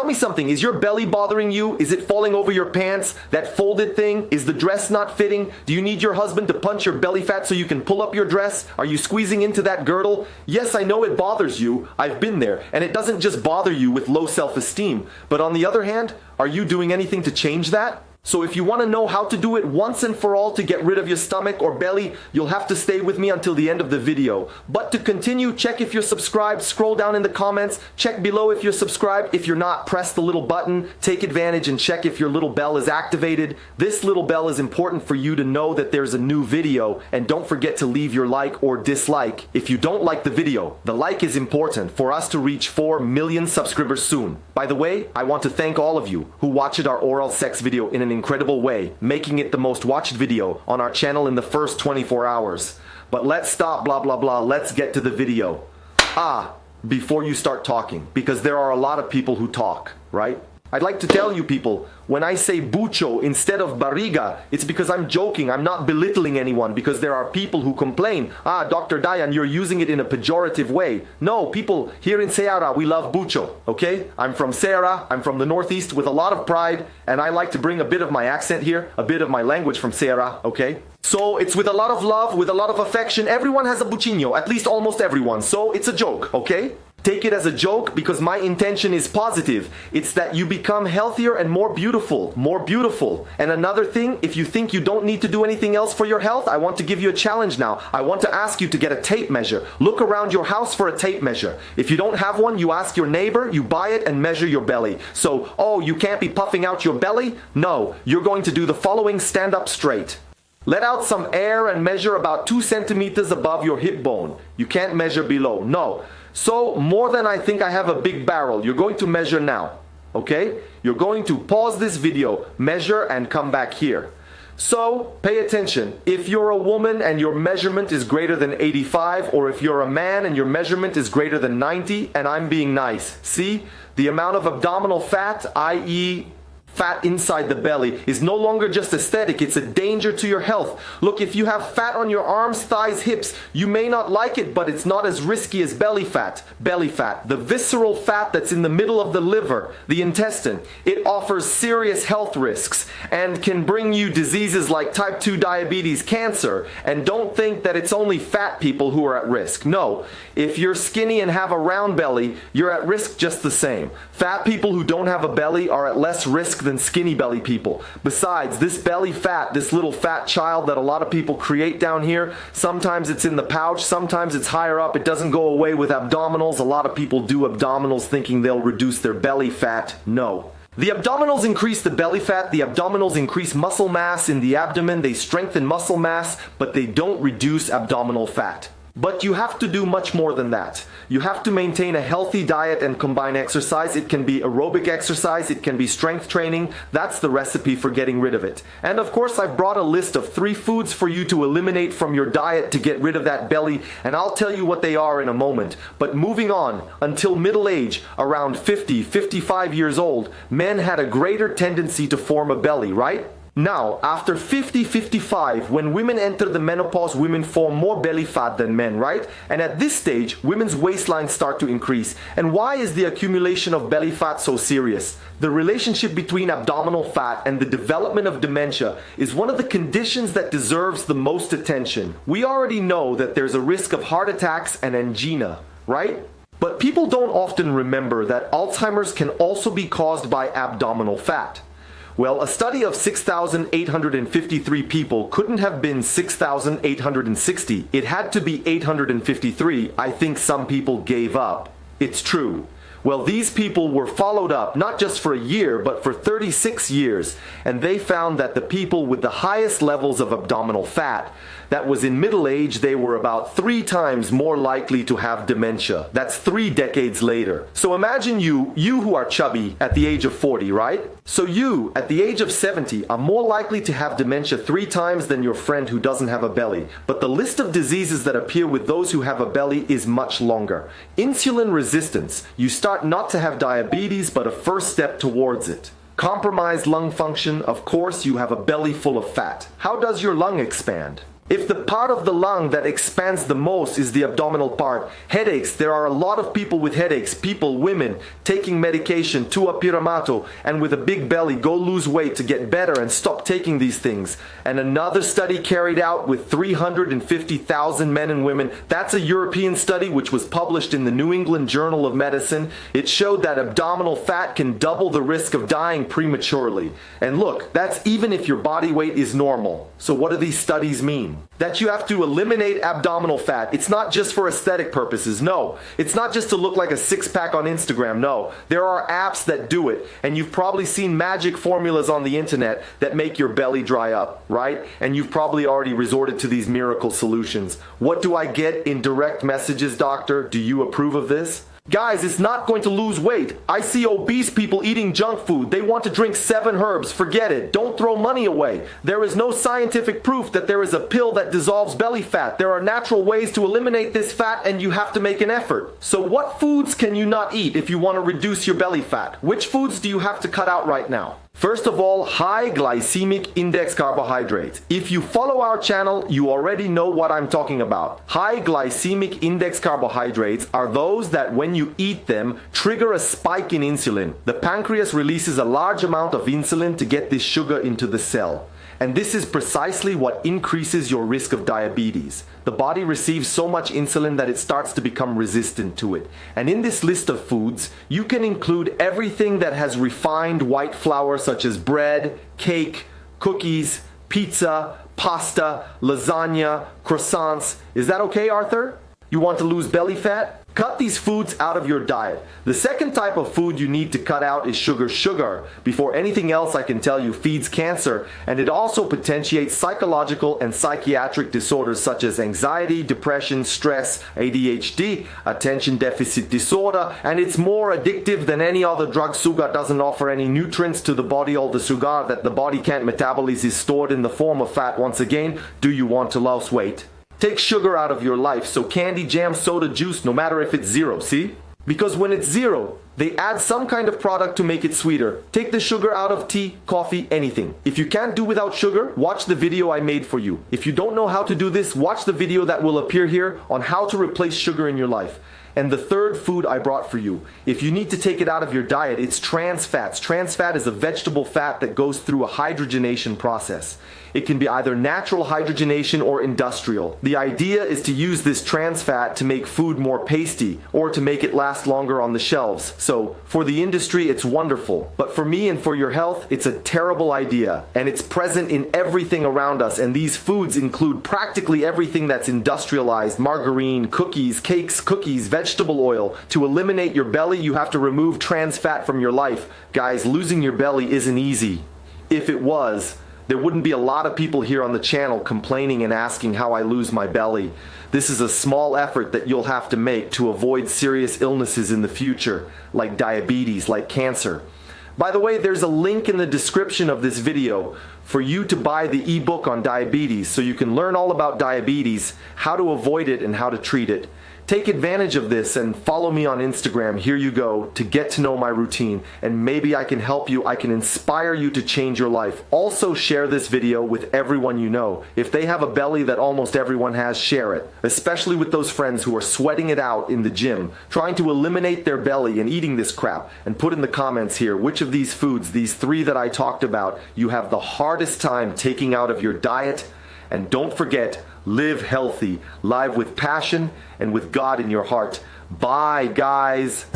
tell me something, is your belly bothering you? Is it falling over your pants? That folded thing? Is the dress not fitting? Do you need your husband to punch your belly fat so you can pull up your dress? Are you squeezing into that girdle? Yes, I know it bothers you. I've been there. And it doesn't just bother you with low self-esteem. But on the other hand, are you doing anything to change that? So if you want to know how to do it once and for all to get rid of your stomach or belly, you'll have to stay with me until the end of the video. But to continue, check if you're subscribed, scroll down in the comments, check below if you're subscribed. If you're not, press the little button, take advantage and check if your little bell is activated. This little bell is important for you to know that there's a new video, and don't forget to leave your like or dislike if you don't like the video. The like is important for us to reach 4 million subscribers soon. By the way, I want to thank all of you who watched our oral sex video in an incredible way, making it the most watched video on our channel in the first 24 hours. But let's stop blah blah blah, let's get to the video. Before you start talking, because there are a lot of people who talk, right? I'd like to tell you people, when I say bucho instead of barriga, it's because I'm joking. I'm not belittling anyone, because there are people who complain, Dr. Dayan, you're using it in a pejorative way. No, people here in Ceará, we love bucho, okay? I'm from Ceará, I'm from the Northeast with a lot of pride, and I like to bring a bit of my accent here, a bit of my language from Ceará, okay? So it's with a lot of love, with a lot of affection. Everyone has a buchinho, at least almost everyone, so it's a joke, okay? Take it as a joke because my intention is positive. It's that you become healthier and more beautiful, more beautiful. And another thing, if you think you don't need to do anything else for your health, I want to give you a challenge now. I want to ask you to get a tape measure. Look around your house for a tape measure. If you don't have one, you ask your neighbor, you buy it and measure your belly. So, you can't be puffing out your belly? No, you're going to do the following: stand up straight. Let out some air and measure about 2 centimeters above your hip bone. You can't measure below, no. So more than I think I have a big barrel. You're going to measure now, okay? You're going to pause this video, measure, and come back here. So pay attention. If you're a woman and your measurement is greater than 85, or if you're a man and your measurement is greater than 90, and I'm being nice, see? The amount of abdominal fat, i.e., fat inside the belly, is no longer just aesthetic, it's a danger to your health. Look, if you have fat on your arms, thighs, hips, you may not like it, but it's not as risky as belly fat. Belly fat, the visceral fat that's in the middle of the liver, the intestine, it offers serious health risks and can bring you diseases like type 2 diabetes, cancer. And don't think that it's only fat people who are at risk. No, if you're skinny and have a round belly, you're at risk just the same. Fat people who don't have a belly are at less risk than skinny belly people. Besides, this belly fat, this little fat child that a lot of people create down here, sometimes it's in the pouch, sometimes it's higher up. It doesn't go away with abdominals. A lot of people do abdominals thinking they'll reduce their belly fat. No. The abdominals increase the belly fat, the abdominals increase muscle mass in the abdomen, they strengthen muscle mass, but they don't reduce abdominal fat. But you have to do much more than that. You have to maintain a healthy diet and combine exercise. It can be aerobic exercise, it can be strength training. That's the recipe for getting rid of it. And of course, I've brought a list of 3 foods for you to eliminate from your diet to get rid of that belly, and I'll tell you what they are in a moment. But moving on, until middle age, around 50, 55 years old, men had a greater tendency to form a belly, right? Now, after 50, 55, when women enter the menopause, women form more belly fat than men, right? And at this stage, women's waistlines start to increase. And why is the accumulation of belly fat so serious? The relationship between abdominal fat and the development of dementia is one of the conditions that deserves the most attention. We already know that there's a risk of heart attacks and angina, right? But people don't often remember that Alzheimer's can also be caused by abdominal fat. Well, a study of 6,853 people couldn't have been 6,860. It had to be 853. I think some people gave up. It's true. Well, these people were followed up not just for a year, but for 36 years, and they found that the people with the highest levels of abdominal fat, that was in middle age, they were about 3 times more likely to have dementia. That's 3 decades later. So imagine you who are chubby at the age of 40, right? So you, at the age of 70, are more likely to have dementia 3 times than your friend who doesn't have a belly. But the list of diseases that appear with those who have a belly is much longer. Insulin resistance. You start not to have diabetes, but a first step towards it. Compromised lung function. Of course, you have a belly full of fat. How does your lung expand? If the part of the lung that expands the most is the abdominal part, headaches, there are a lot of people with headaches, women, taking medication, tuapiramato, and with a big belly go lose weight to get better and stop taking these things. And another study carried out with 350,000 men and women, that's a European study which was published in the New England Journal of Medicine. It showed that abdominal fat can double the risk of dying prematurely. And look, that's even if your body weight is normal. So what do these studies mean? That you have to eliminate abdominal fat. It's not just for aesthetic purposes, no. It's not just to look like a six-pack on Instagram, no. There are apps that do it, and you've probably seen magic formulas on the internet that make your belly dry up, right? And you've probably already resorted to these miracle solutions. What do I get in direct messages, doctor? Do you approve of this? Guys, it's not going to lose weight. I see obese people eating junk food. They want to drink 7 herbs. Forget it. Don't throw money away. There is no scientific proof that there is a pill that dissolves belly fat. There are natural ways to eliminate this fat, and you have to make an effort. So what foods can you not eat if you want to reduce your belly fat? Which foods do you have to cut out right now? First of all, high glycemic index carbohydrates. If you follow our channel, you already know what I'm talking about. High glycemic index carbohydrates are those that when you eat them, trigger a spike in insulin. The pancreas releases a large amount of insulin to get this sugar into the cell. And this is precisely what increases your risk of diabetes. The body receives so much insulin that it starts to become resistant to it. And in this list of foods, you can include everything that has refined white flour such as bread, cake, cookies, pizza, pasta, lasagna, croissants. Is that okay, Arthur? You want to lose belly fat? Cut these foods out of your diet. The second type of food you need to cut out is sugar. Sugar, before anything else I can tell you, feeds cancer, and it also potentiates psychological and psychiatric disorders such as anxiety, depression, stress, ADHD, attention deficit disorder, and it's more addictive than any other drug. Sugar doesn't offer any nutrients to the body. All the sugar that the body can't metabolize is stored in the form of fat. Once again, do you want to lose weight? Take sugar out of your life, so candy, jam, soda, juice, no matter if it's zero, see? Because when it's zero, they add some kind of product to make it sweeter. Take the sugar out of tea, coffee, anything. If you can't do without sugar, watch the video I made for you. If you don't know how to do this, watch the video that will appear here on how to replace sugar in your life. And the third food I brought for you, if you need to take it out of your diet, it's trans fats. Trans fat is a vegetable fat that goes through a hydrogenation process. It can be either natural hydrogenation or industrial. The idea is to use this trans fat to make food more pasty or to make it last longer on the shelves. So for the industry, it's wonderful. But for me and for your health, it's a terrible idea. And it's present in everything around us. And these foods include practically everything that's industrialized: margarine, cookies, cakes, cookies, vegetable oil. To eliminate your belly, you have to remove trans fat from your life. Guys, losing your belly isn't easy. If it was, there wouldn't be a lot of people here on the channel complaining and asking how I lose my belly. This is a small effort that you'll have to make to avoid serious illnesses in the future, like diabetes, like cancer. By the way, there's a link in the description of this video for you to buy the ebook on diabetes so you can learn all about diabetes, how to avoid it, and how to treat it. Take advantage of this and follow me on Instagram, here you go, to get to know my routine, and maybe I can help you, I can inspire you to change your life. Also share this video with everyone you know. If they have a belly that almost everyone has, share it. Especially with those friends who are sweating it out in the gym, trying to eliminate their belly and eating this crap. And put in the comments here which of these foods, these 3 that I talked about, you have the hardest time taking out of your diet. And don't forget, live healthy, live with passion, and with God in your heart. Bye, guys.